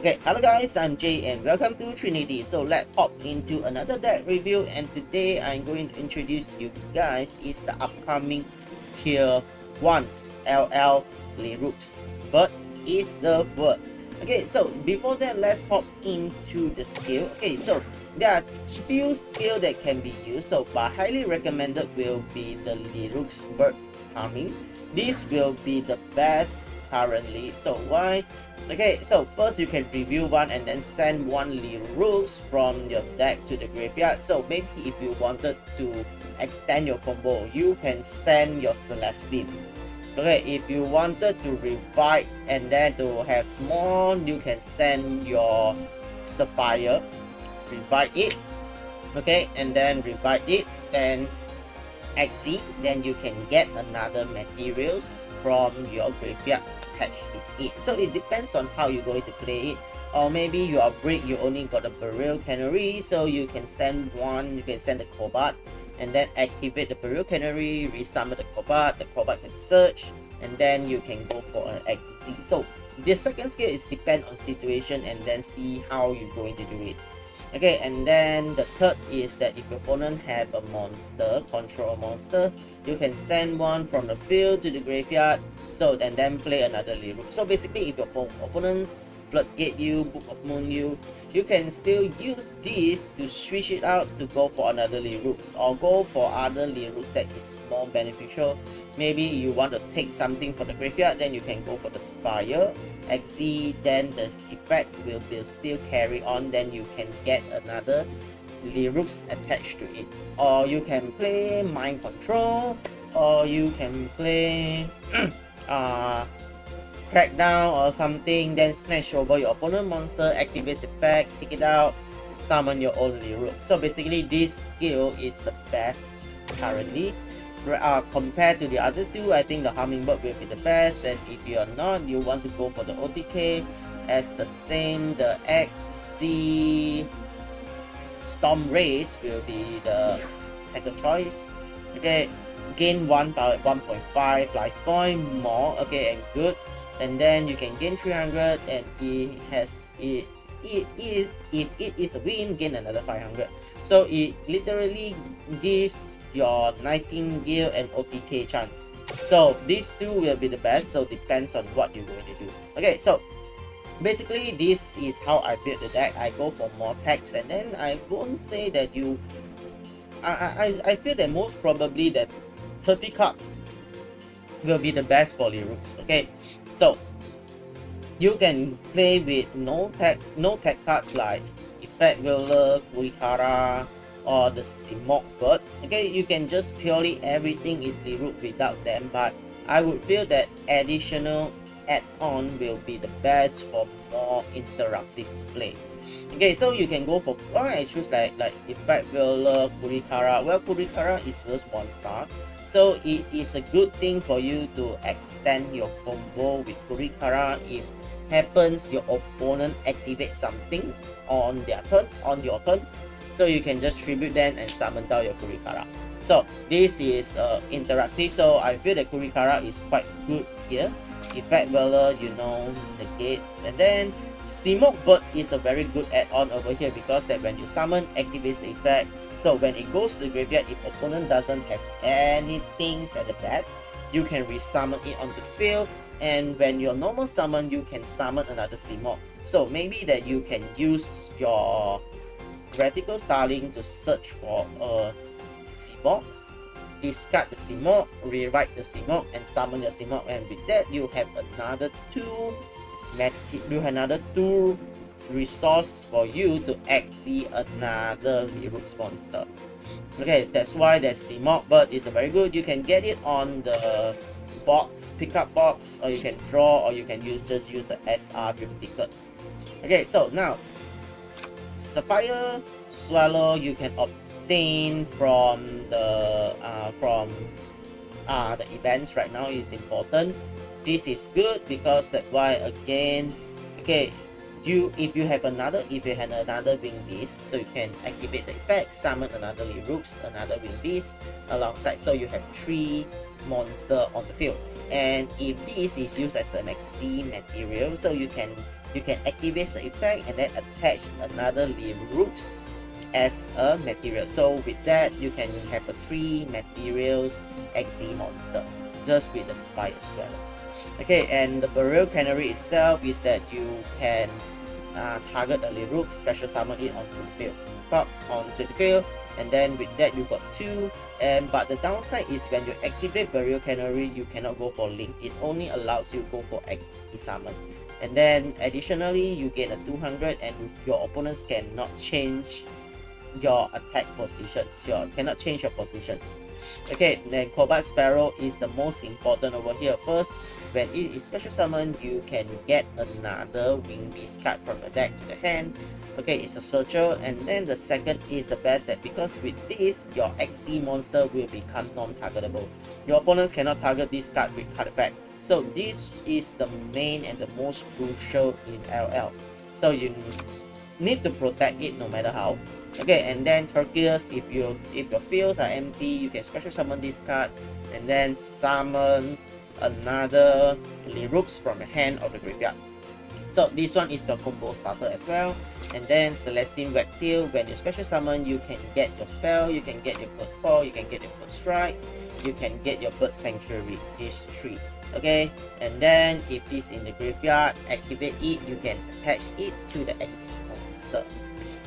Okay, hello guys, I'm Jay and welcome to Trinity. So let's hop into another deck review, and today I'm going to introduce you guys is the upcoming Tier 1's LL Lyrilusc. But is the word. Okay, so before that, let's hop into the skill. Okay, so there are few skills that can be used, so but highly recommended will be the Lyrilusc bird farming. This will be the best currently. So why? Okay, so first you can review one and then send one Lyrilusc from your deck to the graveyard. So maybe if you wanted to extend your combo, you can send your Celestine. Okay, if you wanted to revive and then to have more, you can send your Sapphire, revive it. Okay, and then revive it, then exit, then you can get another materials from your graveyard attached to it. So it depends on how you're going to play it. Or maybe you are brick, you only got a burial canary, so you can send one, you can send the cobalt and then activate the burial canary, resummon the cobalt can search, and then you can go for an activity. So the second skill is depend on situation and then see how you're going to do it. Okay, and then the third is that if your opponent have a monster, control a monster, you can send one from the field to the graveyard, so and then play another Lyrilusc. So basically, if your opponents floodgate you, Book of Moon you can still use this to switch it out to go for another Lyrilusc or go for other Lyrilusc that is more beneficial. Maybe you want to take something from the graveyard, then you can go for the Sapphire, exit, then the effect will still carry on, then you can get another Lyrilusc attached to it. Or you can play Mind Control, or you can play Crackdown or something, then snatch over your opponent monster, activate effect, take it out, summon your own Lyrilusc. So basically this skill is the best currently. Compared to the other two, I think the Hummingbird will be the best. And if you are not, you want to go for the OTK as the same, the XC Storm Race will be the second choice. Okay, gain 1 power 1.5 life point more, okay, and good. And then you can gain 300, and if it is a win, gain another 500. So it literally gives your Nightingale and OTK chance. So these two will be the best, so depends on what you're going to do. Okay, so basically this is how I build the deck. I go for more text, and then I won't say that you I feel that most probably that 30 cards will be the best for Lyrilusc. Okay, so you can play with no tech cards like Effect Wheeler, Kurikara, or the Simok Bird. Okay, you can just purely everything is Lyrilusc without them, but I would feel that additional add-on will be the best for more interactive play. Okay, so you can go for I choose like Effect Wheeler, Kurikara. Well, Kurikara is first 1 star, so it is a good thing for you to extend your combo with Kurikara if happens your opponent activates something on their turn, on your turn, so you can just tribute them and summon down your Kurikara. So this is interactive, so I feel that Kurikara is quite good here. Effect Wheeler, you know, negates, and then Simok Bird is a very good add-on over here because that when you summon, activates the effect. So when it goes to the graveyard, if opponent doesn't have anything at the back, you can resummon it onto the field, and when your normal summon, you can summon another Simok. So maybe that you can use your Radical Starling to search for a Simok, discard the Simok, rewrite the Simok, and summon your Simok, and with that you have another two resource for you to activate another Lyrilusc monster. Okay, that's why that Simok Bird is a very good. You can get it on the box, pickup box, or you can draw, or you can just use the SR dream tickets. Okay, so now Sapphire Swallow you can obtain from the events right now is important. This is good because that why again, okay, if you have another wing beast, so you can activate the effect, summon another Lyrilusc, another wing beast alongside, so you have 3 monster on the field. And if this is used as an XC material, so you can you can activate the effect and then attach another Lyrilusc as a material. So with that, you can have a 3 materials XZ monster just with the Fire Swallow. Okay, and the Burial Canary itself is that you can target the Lyrilusc, special summon it onto the field. Pop onto the field, and then with that you got 2. But the downside is when you activate Burial Canary, you cannot go for Link. It only allows you to go for XZ summon. And then additionally, you get a 200 and your opponents cannot change your attack positions. You cannot change your positions. Okay, then Cobalt Sparrow is the most important over here. First, when it is special summon, you can get another Wing Beast card from the deck to the hand. Okay, it's a searcher. And then the second is the best, that because with this, your XZ monster will become non-targetable. Your opponents cannot target this card with card effect. So this is the main and the most crucial in LL. So you need to protect it no matter how. Okay, and then Hercules, if your fields are empty, you can special summon this card and then summon another Lyrilusc from your hand or the graveyard. So this one is the combo starter as well. And then Celestine Wagtail, when you special summon, you can get your spell, you can get your Bird Call, you can get your Bird Strike, you can get your Bird Sanctuary, these 3. Okay, and then if this in the graveyard, activate it, you can attach it to the XZ monster.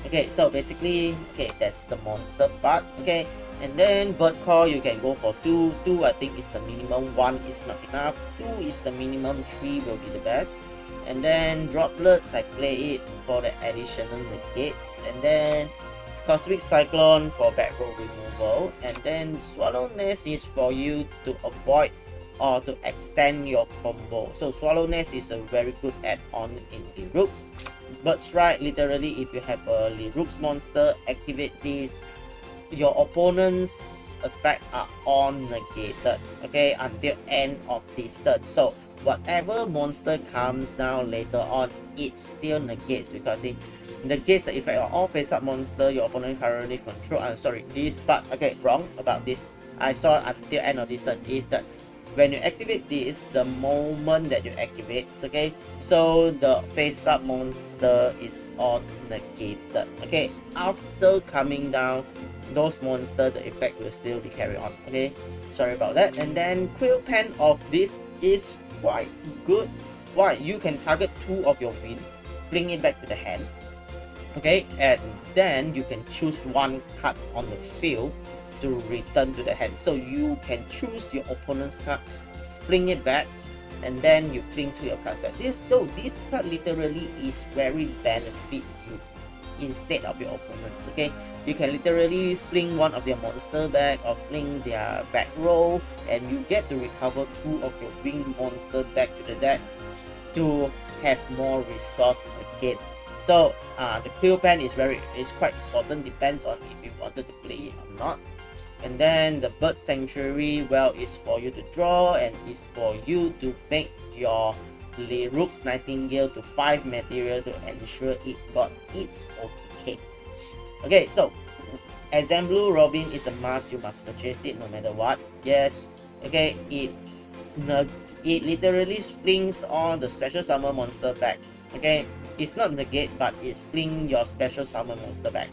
Okay, so basically, okay, that's the monster part. Okay, and then Bird Call, you can go for 2. 2 I think is the minimum, 1 is not enough, 2 is the minimum, 3 will be the best. And then Droplets, I play it for the additional negates. And then Cosmic Cyclone for back row removal. And then Swallow Nest is for you to avoid or to extend your combo. So Swallow Nest is a very good add-on in Lyrilusc. Bird Strike, literally if you have a Lyrilusc monster, activate this, your opponent's effect are all negated, okay, until end of this turn. So whatever monster comes down later on, it still negates, because it negates the effect of all face-up monster your opponent currently control. I'm sorry, this part, okay, wrong about this. I saw until end of this turn is that when you activate this, the moment that you activate, okay, so the face-up monster is all negated. Okay, after coming down, those monsters, the effect will still be carried on. Okay, sorry about that. And then Quill Pen of this is quite good. Why? You can target 2 of your win, fling it back to the hand. Okay, and then you can choose 1 card on the field to return to the hand. So you can choose your opponent's card, fling it back, and then you fling 2 your cards back. This card literally is very benefit you instead of your opponents. Okay, you can literally fling 1 of their monster back or fling their back row, and you get to recover 2 of your winged monster back to the deck to have more resource again. So the Quill Pen is quite important, depends on if you wanted to play it or not. And then the Bird Sanctuary, well, is for you to draw and is for you to make your Lyrilusc Nightingale to 5 material to ensure it got its OTK. Okay, so Blue Robin is a must, you must purchase it no matter what. Yes, okay, it literally flings on the special summon monster back. Okay, it's not negate, but it's fling your special summon monster back.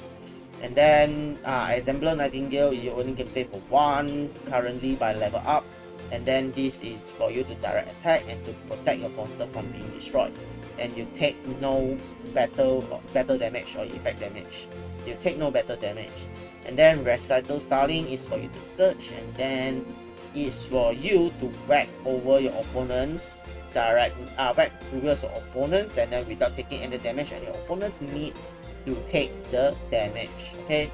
And then Assembler Nightingale, you only can play for 1 currently by level up. And then this is for you to direct attack and to protect your monster from being destroyed. And you take no battle damage or effect damage. You take no battle damage. And then Recital Starling is for you to search, and then is for you to whack over your opponents, whack previous opponents, and then without taking any damage, and your opponents need to take the damage. Okay,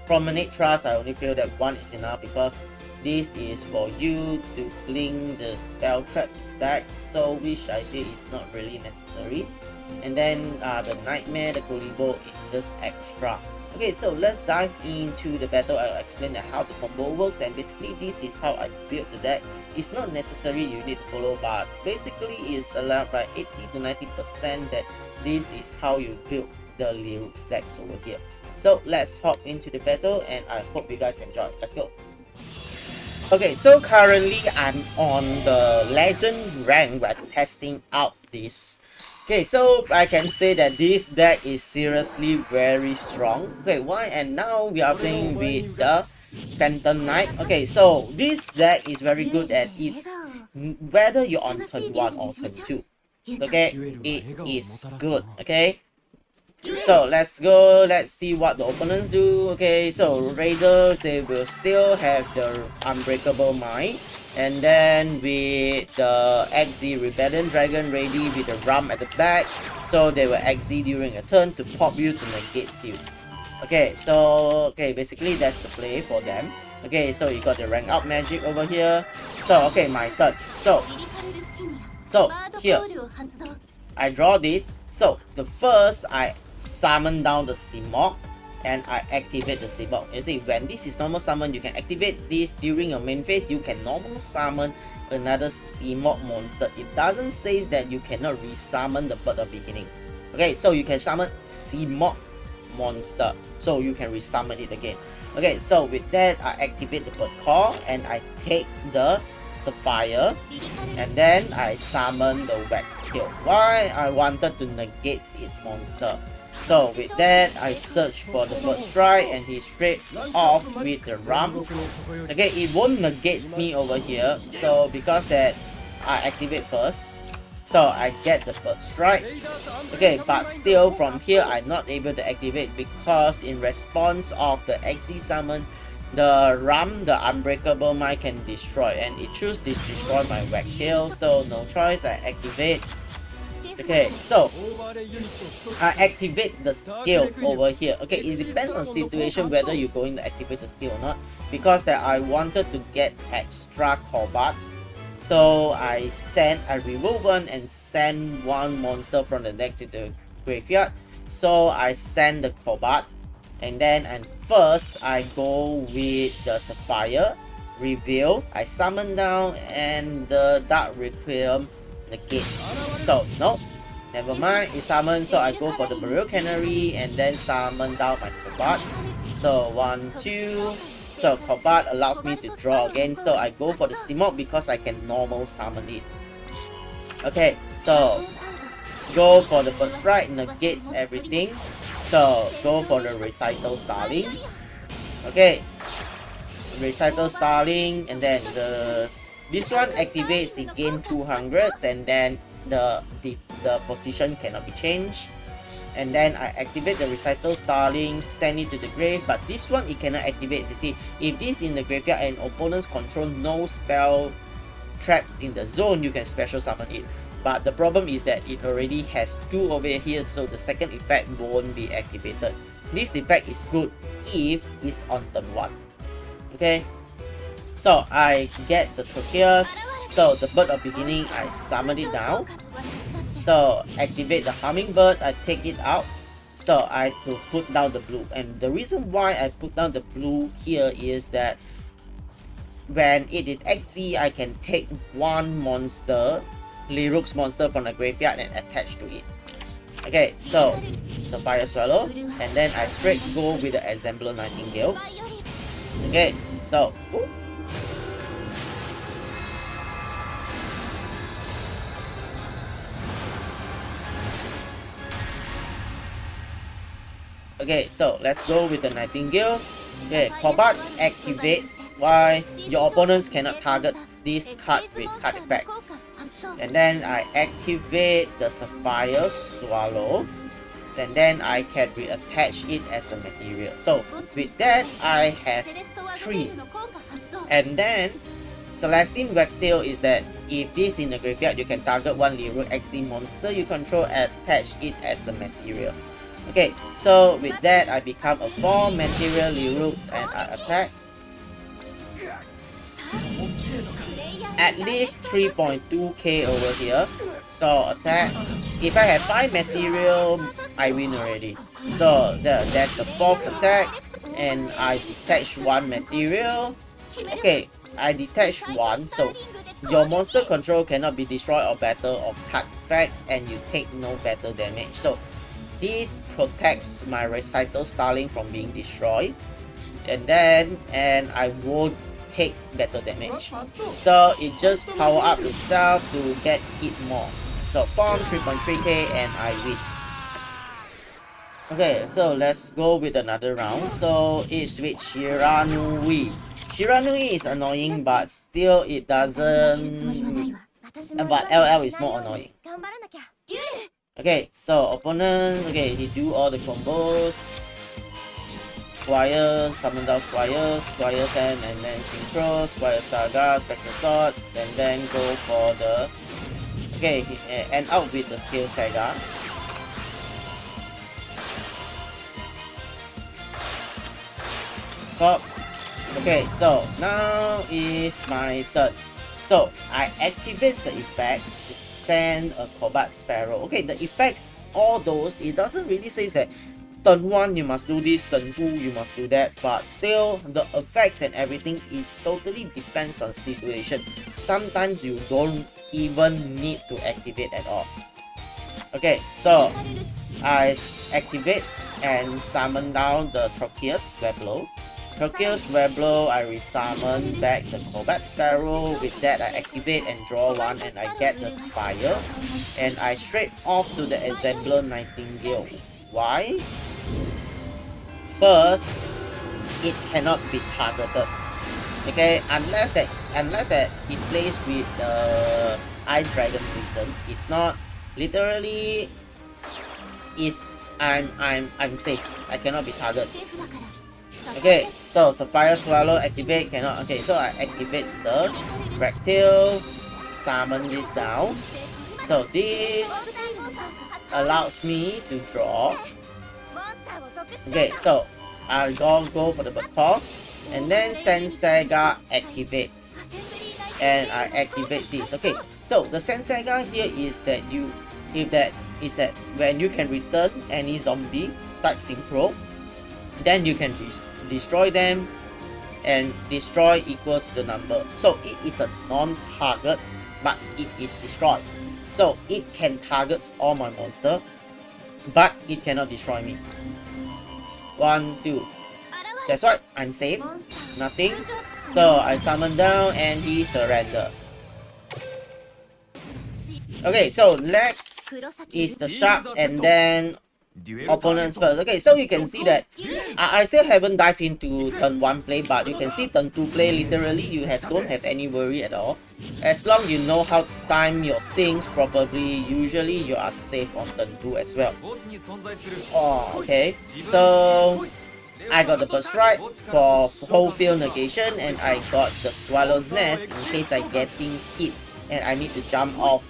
Promenade Trust, I only feel that 1 is enough, because this is for you to fling the spell traps back, so which I feel is not really necessary. And then the Nightmare, the Golibo is just extra. Okay, so let's dive into the battle. I'll explain how the combo works, and basically this is how I built the deck. It's not necessary you need to follow, but basically it's allowed by 80 to 90% that this is how you build the Lyrilusc decks over here. So let's hop into the battle, and I hope you guys enjoy. Let's go. Okay, so currently I'm on the legend rank by testing out this Okay, so I can say that this deck is seriously very strong. Okay, why? And now we are playing with the Phantom Knight. Okay, so this deck is very good at is whether you're on turn 1 or turn 2. Okay, it is good. Okay, so let's go. Let's see what the opponents do. Okay, so Raiders, they will still have the Unbreakable Mind. And then with the XZ Rebellion Dragon ready with the Ram at the back. So they will XZ during a turn to pop you to negate you. Okay, so basically that's the play for them. Okay, so you got the rank up magic over here. So okay, my turn. So here I draw this. So the first I summon down the Simok and I activate the Simok. You see, when this is normal summon, you can activate this during your main phase. You can normal summon another Simok monster. It doesn't say that you cannot resummon the Bird of Beginning. Okay, so you can summon Simok monster, so you can resummon it again. Okay, so with that I activate the Bird Call and I take the Sapphire and then I summon the Wagtail. Why? I wanted to negate its monster. So with that I search for the Bird Strike and he straight off with the Ram. Okay, it won't negate me over here, so because that I activate first, so I get the Bird Strike. Okay, but still from here I'm not able to activate because in response of the XZ summon, the Ram, the Unbreakable Mind can destroy and it chooses to destroy my Wagtail, so no choice, I activate. Okay, so I activate the skill over here. Okay, it depends on situation whether you're going to activate the skill or not, because that I wanted to get extra combat. So I remove one and send one monster from the deck to the graveyard. So I send the Kobat and then first I go with the Sapphire, reveal, I summon down and the Dark Requiem negates. So no, never mind, it summons, so I go for the Burial Canary and then summon down my Kobat. So 1, 2. So Kobat allows me to draw again, so I go for the Simok because I can normal summon it. Okay, so go for the Bird Strike, negates everything. So go for the Recital Starling. Okay, Recital Starling, and then this one activates, it gain 200 and then the position cannot be changed. And then I activate the Recital Starling, send it to the grave, but this one it cannot activate. You see, if this in the graveyard and opponents control no spell traps in the zone, you can special summon it. But the problem is that it already has 2 over here, so the second effect won't be activated. This effect is good if it's on turn 1. Okay, so I get the Turquoise, so the Bird of Beginning, I summon it down. So activate the Hummingbird, I take it out. So I have to put down the blue. And the reason why I put down the blue here is that when it is XZ, I can take one monster, Lyrilusc monster from the graveyard and attach to it. Okay, so Sapphire Swallow, and then I straight go with the Assembler Nightingale. Okay, so okay, so let's go with the Nightingale. Okay, Kobat activates. Why? Your opponents cannot target this card with card effects. And then I activate the Sapphire Swallow. And then I can reattach it as a material. So with that, I have 3. And then Celestine Wagtail is that if this in the graveyard, you can target one Lyrilusc XZ monster you control and attach it as a material. Okay, so with that I become a 4 material Lyrilusc and I attack. At least 3.2k over here. So attack. If I have 5 material, I win already. So that's the 4th attack. And I detach 1 material. Okay, I detach 1. So your monster control cannot be destroyed or battle or card effects and you take no battle damage. So this protects my Recital Starling from being destroyed, and I won't take battle damage. So it just power up itself to get hit more. So bomb 3.3k and I win. Okay, so let's go with another round. So it's with Shiranui. Shiranui is annoying, but still it doesn't. But LL is more annoying. Okay, so opponent, okay, he do all the combos. Squire, summon down Squire, Squire Sand, and then Synchro, Squire Saga, Spectral Swords, and then go for the... Okay, end out with the Scale Saga. Top. Okay, so now is my turn. So I activate the effect to send a Combat Sparrow. Okay, the effects, all those, it doesn't really say that turn 1 you must do this, turn 2 you must do that, but still the effects and everything is totally depends on situation. Sometimes you don't even need to activate at all. Okay, so I activate and summon down the Trocheus Weblo. Trocheus Weblo, I resummon back the Combat Sparrow. With that, I activate and draw one, and I get the Spire. And I straight off to the Assembler Nightingale. Why? First, it cannot be targeted. Okay, unless that it plays with the Ice Dragon Prison. If not, literally, I'm safe. I cannot be targeted. Okay, so Sapphire Swallow activate cannot. Okay, so I activate the Reptile, summon this down. So this allows me to draw. Okay, so I'll go for the Bator, and then Sensaga activates, and I activate this. Okay, so the Sensaga here is that when you can return any zombie type Synchro, then you can destroy them, and destroy equal to the number. So it is a non-target, but it is destroyed. So it can target all my monster, but it cannot destroy me. 1, 2. That's right, I'm safe. Nothing. So I summon down and he surrender. Okay, so next is the shark and then opponents first. Okay, so you can see that I still haven't dived into turn 1 play, but you can see turn 2 play, literally you don't have any worry at all. As long you know how to time your things properly, usually you are safe on turn 2 as well. Oh, okay. So I got the Burst Strike for whole field negation, and I got the Swallow's Nest in case I getting hit and I need to jump off.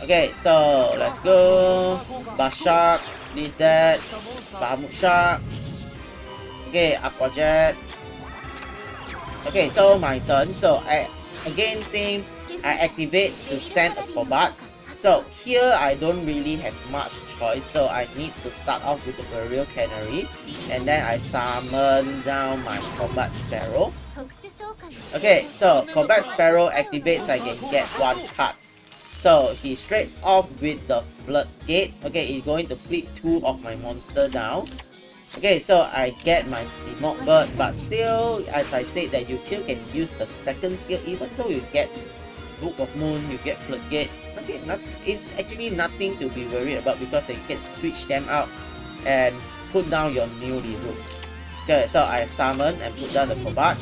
Okay, so let's go. Bass Shark, this, that, Bahamut Shark. Okay, Aqua Jet. Okay, so my turn. So I again same. I activate to send a Combat. So here I don't really have much choice. So I need to start off with the Burial Canary, and then I summon down my Combat Sparrow. Okay, so Combat Sparrow activates. I can get 1 card. So he's straight off with the Floodgate. Okay, he's going to flip 2 of my monster down. Okay, so I get my Seamok Bird, but still, as I said, that you still can use the second skill, even though you get Book of Moon, you get Floodgate. Okay, it's actually nothing to be worried about because you can switch them out and put down your new Lyrilusc. Okay, so I summon and put down the Combat.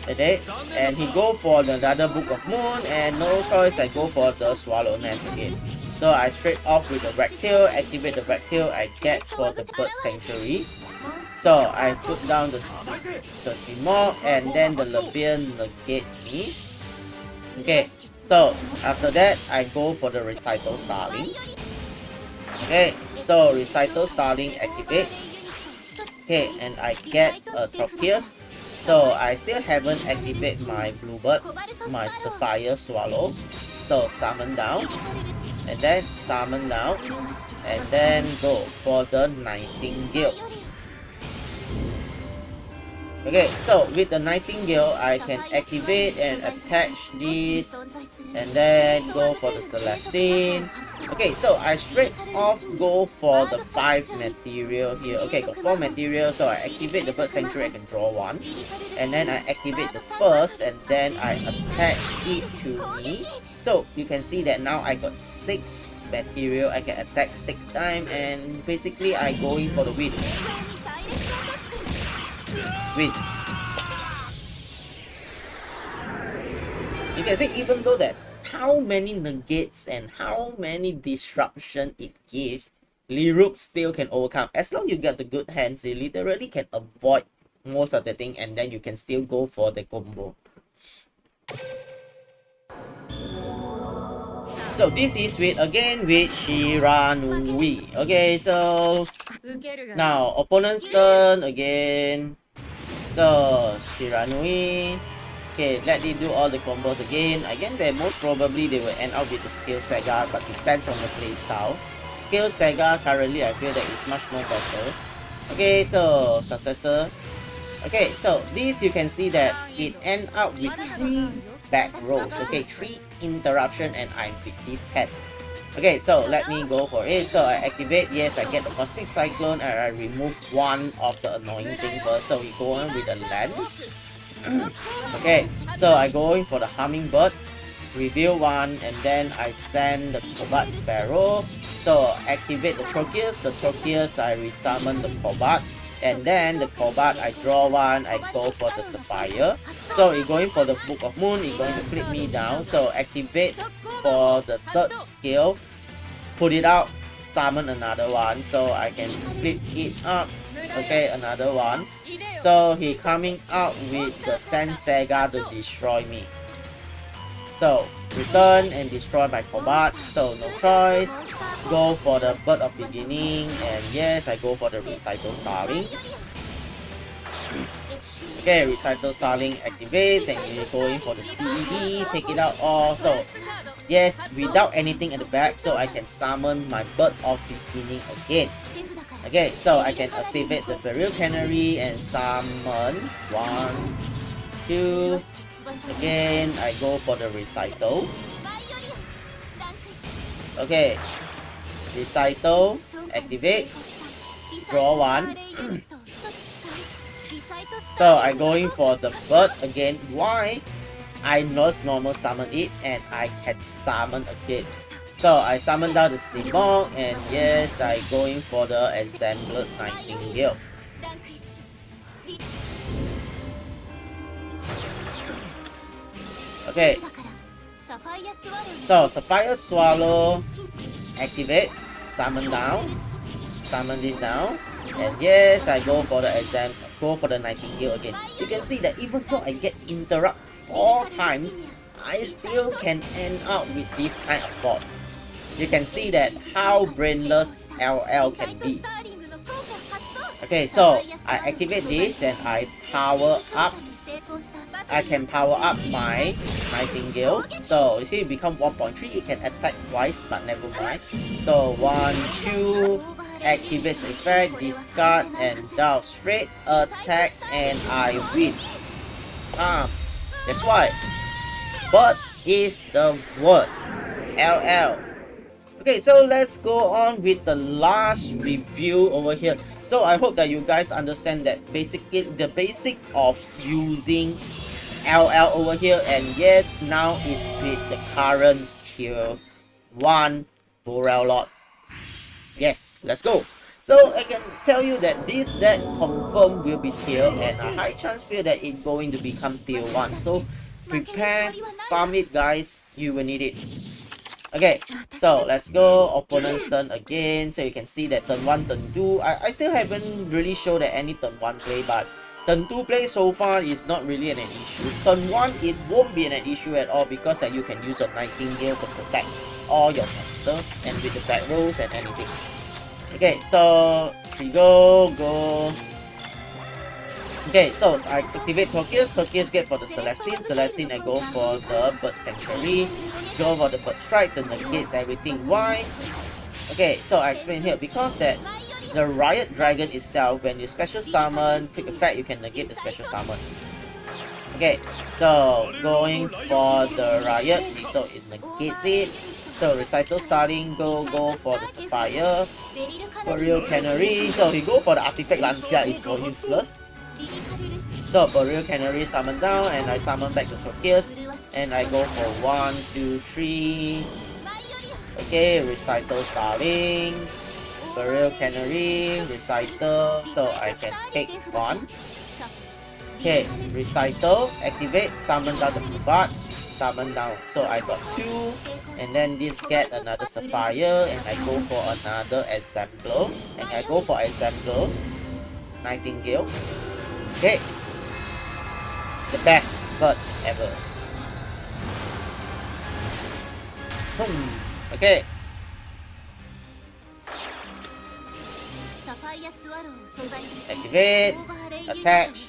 Okay, and he go for another Book of Moon, and no choice, I go for the Swallow Nest again. So I straight off with the Reptile, activate the Reptile I get for the Bird Sanctuary. So I put down the Seamok, and then the Levian negates me. Okay, so after that I go for the Recital Starling. Okay, so Recital Starling activates. Okay, and I get a Trocheus. So I still haven't activated my Bluebird, my Sapphire Swallow. So summon down, and then summon down, and then go for the Nightingale. Okay, so with the Nightingale, I can activate and attach this and then go for the Celestine. Okay, so I straight off go for the 5 material here. Okay, got 4 material, so I activate the Bird Sanctuary, I can draw 1. And then I activate the first and then I attach it to me. So you can see that now I got 6 material, I can attack 6 times and basically I going for the win. You can see even though that how many negates and how many disruption it gives, Lyrilusc still can overcome. As long you get the good hands, you literally can avoid most of the thing and then you can still go for the combo. So this is with Shiranui. Okay, so now opponent's turn again. So Shiranui. Okay, let me do all the combos again. Again, most probably they will end up with the Skill Saga, but depends on the playstyle. Skill Saga currently I feel that is much more better. Okay, so successor. Okay, so this you can see that it end up with 3 back rows. Okay, 3 interruption and I'm with this head. Okay, so let me go for it. So I activate, yes, I get the Cosmic Cyclone and I remove 1 of the annoying thing first. So we go on with the lens. Okay, so I go in for the Hummingbird, reveal 1, and then I send the Cobalt Sparrow. So activate the Trocheus, I resummon the Cobalt, and then the Cobalt I draw 1, I go for the Sapphire. So it's going for the Book of Moon, it's going to flip me down. So activate for the 3rd skill, put it out, summon another one, so I can flip it up. Okay, another one. So he coming out with the Sand Saga to destroy me. So return and destroy my Cobalt. So no choice. Go for the Bird of Beginning, and yes, I go for the Recital Starling. Okay, Recital Starling activates and you're going for the CED, take it out all. So yes, without anything at the back, so I can summon my Bird of Beginning again. Okay, so I can activate the Burial Canary and summon 1, 2. Again, I go for the Recital. Okay, Recital activates, draw 1. So I going for the Bird again. Why? I just normal summon it and I can summon again. So I summon down the Simon and yes, I going for the Assembled Nightingale. Okay. So Sapphire Swallow activates, summon down, summon this down, and yes, I go for the Nightingale again. You can see that even though I get interrupt 4 times, I still can end up with this kind of board. You can see that how brainless LL can be. Okay, so I activate this and I power up. I can power up my Nightingale. So you see it become 1.3, it can attack twice, but never mind. So 1, 2, activates the effect, discard and down straight attack and I win. That's why. What is the word? LL. Okay, so let's go on with the last review over here. So I hope that you guys understand that basically the basic of using LL over here, and yes, now is with the current tier 1 Burrell Lord. Yes, let's go. So I can tell you that this deck confirmed will be tier and a high chance feel that it's going to become tier 1. So prepare, farm it guys, you will need it. Okay, so let's go. Opponent's turn again. So you can see that turn 1, turn 2. I still haven't really showed that any turn 1 play, but turn 2 play so far is not really an issue. Turn 1, it won't be an issue at all because you can use a Nightingale to protect all your monster and with the back rolls and anything. Okay, so 3 go. Okay, so I activate Trocheus get for the Celestine, I go for the Bird Sanctuary, go for the Bird Strike to negate everything. Why? Okay, so I explain here, because that the Riot Dragon itself, when you special summon, quick effect, you can negate the special summon. Okay, so going for the Riot, so it negates it. So Recital starting, go for the Sapphire. Burial Canary, so he go for the Artifact Lancia is so useless. So Burial Canary summon down, and I summon back the Torqueus, and I go for 1, 2, 3. Okay, Recital starting. Burial Canary, Recital, so I can take 1. Okay, Recital, activate, summon down the Pubat, summon down. So I got 2, and then this get another Sapphire, and I go for another Exemplar, and I go for Exemplar, Nightingale. Okay, the best spot ever. Okay. Activate, attach,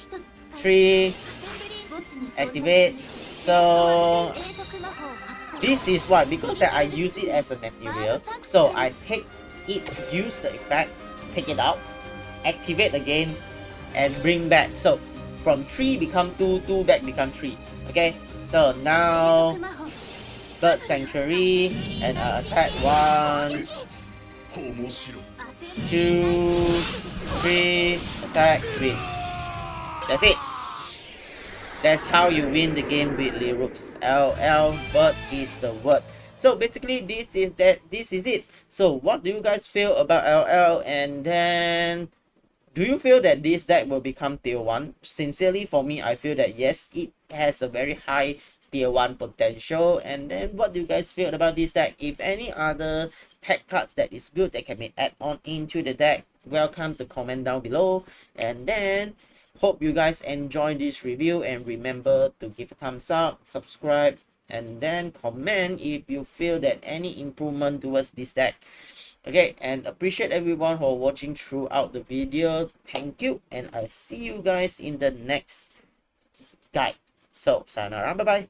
3, activate. So this is what, because that I use it as a material, so I take it, use the effect, take it out, activate again, and bring back. So from 3 become 2, 2 back become 3. Okay, so now Bird Sanctuary, and I attack 1, 2, 3, attack 3. That's it. That's how you win the game with Lyrilusc. LL, what is the word? So basically this is it. So what do you guys feel about LL? And then do you feel that this deck will become tier 1? Sincerely, for me, I feel that yes, it has a very high tier 1 potential. And then what do you guys feel about this deck? If any other tech cards that is good that can be added on into the deck, welcome to comment down below. And then hope you guys enjoy this review, and remember to give a thumbs up, subscribe, and then comment if you feel that any improvement towards this deck. Okay, and appreciate everyone who are watching throughout the video. Thank you, and I'll see you guys in the next guide. So sayonara, bye bye.